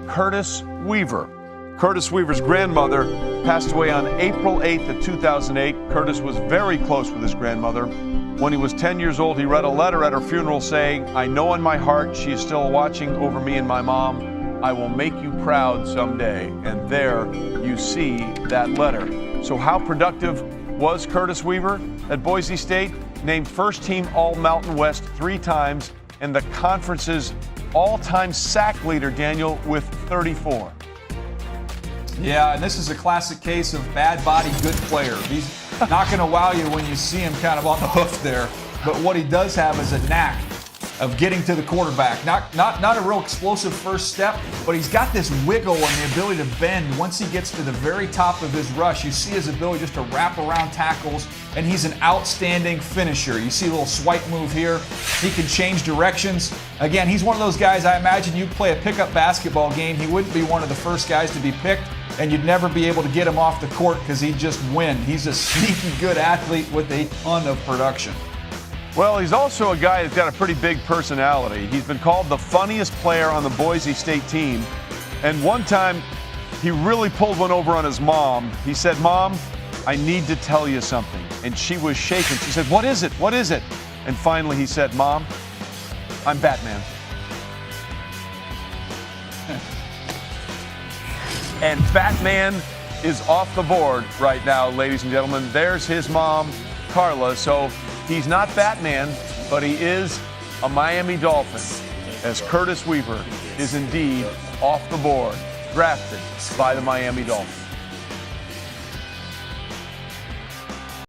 Curtis Weaver. Curtis Weaver's grandmother passed away on April 8th of 2008. Curtis was very close with his grandmother. When he was 10 years old, he read a letter at her funeral saying, "I know in my heart she is still watching over me and my mom. I will make you proud someday." And there you see that letter. So how productive was Curtis Weaver at Boise State? Named first team All-Mountain West 3 times and the conference's all-time sack leader, Daniel, with 34. Yeah, and this is a classic case of bad body, good player. He's not going to wow you when you see him kind of on the hoof there. But what he does have is a knack of getting to the quarterback. Not a real explosive first step, but he's got this wiggle and the ability to bend. Once he gets to the very top of his rush, you see his ability just to wrap around tackles, and he's an outstanding finisher. You see a little swipe move here. He can change directions. Again, he's one of those guys, I imagine you'd play a pickup basketball game. He wouldn't be one of the first guys to be picked, and you'd never be able to get him off the court because he'd just win. He's a sneaky good athlete with a ton of production. Well, he's also a guy that's got a pretty big personality. He's been called the funniest player on the Boise State team. And one time, he really pulled one over on his mom. He said, "Mom, I need to tell you something." And she was shaken. She said, "What is it? What is it?" And finally he said, "Mom, I'm Batman." And Batman is off the board right now, ladies and gentlemen. There's his mom, Carla. So he's not Batman, but he is a Miami Dolphin, as Curtis Weaver is indeed off the board, drafted by the Miami Dolphins.